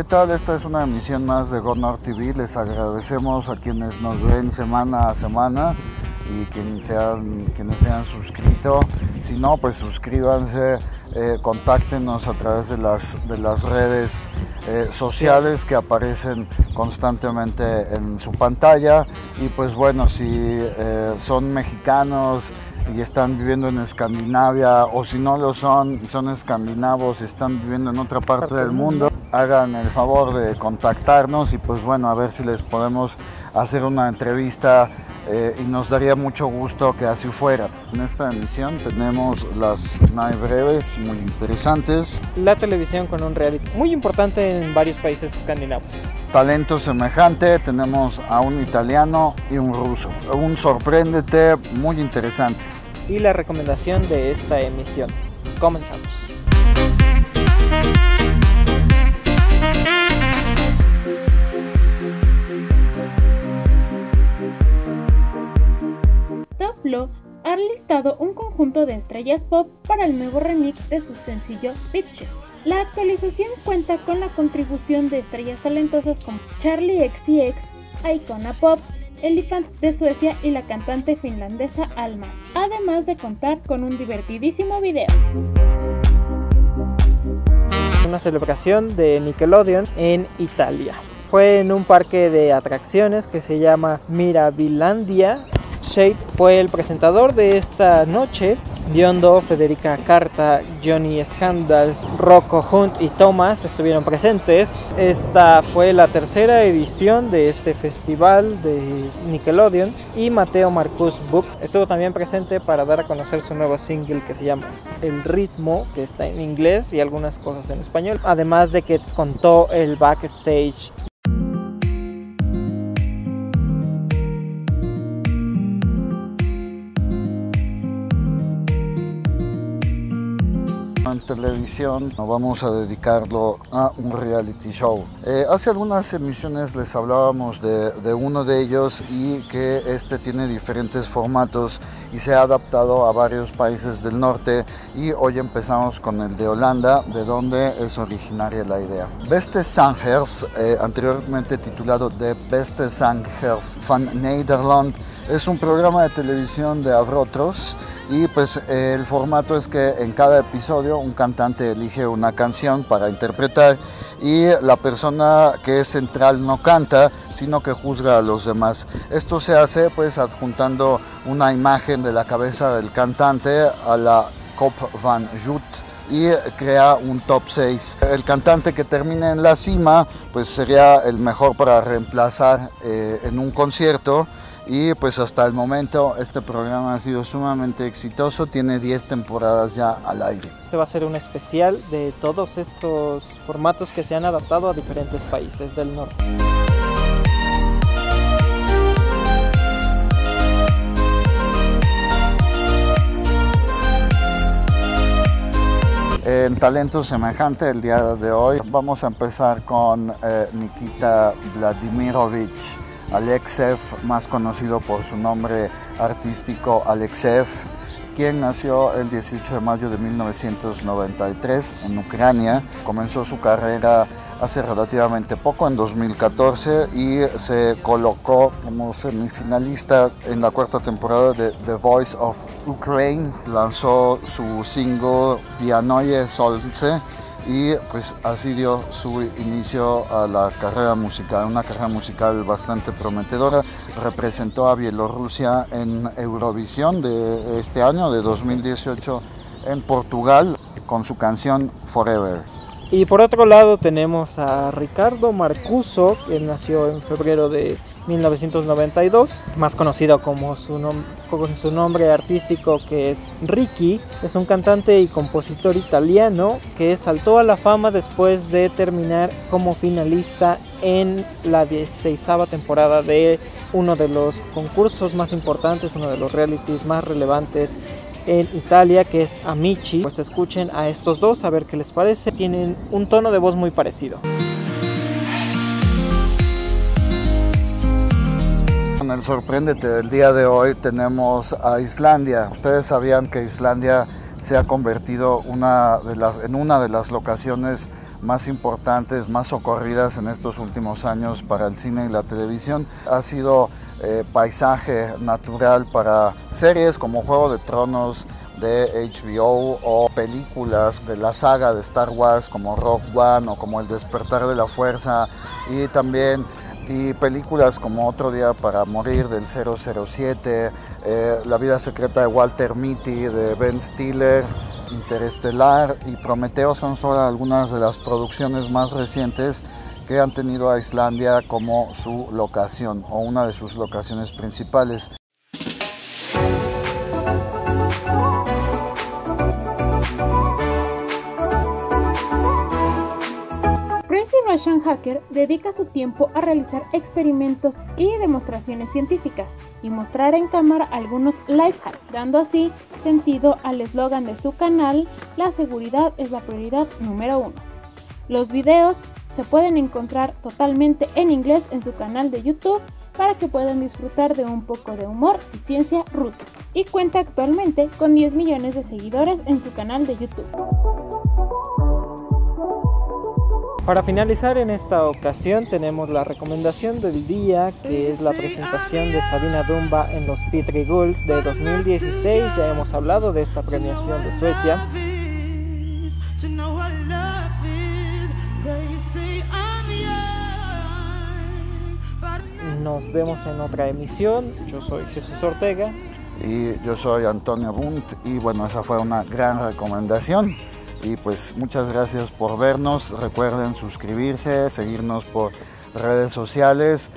tal? Esta es una emisión más de Go North TV. Les agradecemos a quienes nos ven semana a semana y quienes se han suscrito. Si no, pues suscríbanse, contáctenos a través de las redes sociales que aparecen constantemente en su pantalla. Y pues bueno, si son mexicanos y están viviendo en Escandinavia, o si no lo son y son escandinavos y están viviendo en otra parte del mundo, hagan el favor de contactarnos y pues bueno, a ver si les podemos hacer una entrevista y nos daría mucho gusto que así fuera. En esta emisión tenemos las Night breves muy interesantes. La televisión con un reality muy importante en varios países escandinavos. Talento semejante, tenemos a un italiano y un ruso. Un sorpréndete muy interesante. Y la recomendación de esta emisión. Comenzamos. Doflo ha listado un conjunto de estrellas pop para el nuevo remix de su sencillo Bitches. La actualización cuenta con la contribución de estrellas talentosas como Charli XCX, Icona Pop, Elephant de Suecia y la cantante finlandesa Alma, además de contar con un divertidísimo video. Una celebración de Nickelodeon en Italia. Fue en un parque de atracciones que se llama Mirabilandia. Shade fue el presentador de esta noche. Biondo, Federica Carta, Johnny Scandal, Rocco Hunt y Thomas estuvieron presentes. Esta fue la tercera edición de este festival de Nickelodeon y Mateo Marcus Book estuvo también presente para dar a conocer su nuevo single que se llama El Ritmo, que está en inglés y algunas cosas en español, además de que contó el backstage. En televisión nos vamos a dedicarlo a un reality show. Hace algunas emisiones les hablábamos de uno de ellos y que este tiene diferentes formatos y se ha adaptado a varios países del norte, y hoy empezamos con el de Holanda, de donde es originaria la idea. Beste Zangers, anteriormente titulado De Beste Zangers van Nederland, es un programa de televisión de Avrotros. Y pues el formato es que en cada episodio un cantante elige una canción para interpretar y la persona que es central no canta, sino que juzga a los demás. Esto se hace pues adjuntando una imagen de la cabeza del cantante a la Kop van Jut y crea un top 6. El cantante que termine en la cima pues sería el mejor para reemplazar en un concierto. Y pues hasta el momento este programa ha sido sumamente exitoso, tiene 10 temporadas ya al aire. Este va a ser un especial de todos estos formatos que se han adaptado a diferentes países del norte. En talento semejante el día de hoy vamos a empezar con Nikita Vladimirovich Alexev, más conocido por su nombre artístico Alexev, quien nació el 18 de mayo de 1993 en Ucrania. Comenzó su carrera hace relativamente poco, en 2014, y se colocó como semifinalista en la cuarta temporada de The Voice of Ukraine. Lanzó su single Pianoye Solnce y pues así dio su inicio a la carrera musical, una carrera musical bastante prometedora. Representó a Bielorrusia en Eurovisión de este año, de 2018, en Portugal, con su canción Forever. Y por otro lado tenemos a Ricardo Marcuso, que nació en febrero de 1992, más conocido como con su nombre artístico, que es Ricky. Es un cantante y compositor italiano que saltó a la fama después de terminar como finalista en la 16ª temporada de uno de los concursos más importantes, uno de los realities más relevantes en Italia, que es Amici. Pues escuchen a estos dos a ver qué les parece. Tienen un tono de voz muy parecido. En el Sorpréndete del día de hoy tenemos a Islandia. Ustedes sabían que Islandia se ha convertido en una de las locaciones más importantes, más socorridas en estos últimos años para el cine y la televisión. Ha sido paisaje natural para series como Juego de Tronos de HBO o películas de la saga de Star Wars como Rogue One o como El Despertar de la Fuerza, y películas como Otro Día para Morir del 007, La Vida Secreta de Walter Mitty de Ben Stiller, Interestelar y Prometeo son solo algunas de las producciones más recientes que han tenido a Islandia como su locación o una de sus locaciones principales. Crazy Russian Hacker dedica su tiempo a realizar experimentos y demostraciones científicas y mostrar en cámara algunos life hacks, dando así sentido al eslogan de su canal: la seguridad es la prioridad número 1. Los videos se pueden encontrar totalmente en inglés en su canal de YouTube para que puedan disfrutar de un poco de humor y ciencia rusa, y cuenta actualmente con 10 millones de seguidores en su canal de YouTube. Para finalizar en esta ocasión tenemos la recomendación del día, que es la presentación de Sabina Dumba en los Petri Guld de 2016. Ya hemos hablado de esta premiación de Suecia. Nos vemos en otra emisión. Yo soy Jesús Ortega. Y yo soy Antonio Bunt, y bueno, esa fue una gran recomendación. Y pues muchas gracias por vernos. Recuerden suscribirse, seguirnos por redes sociales.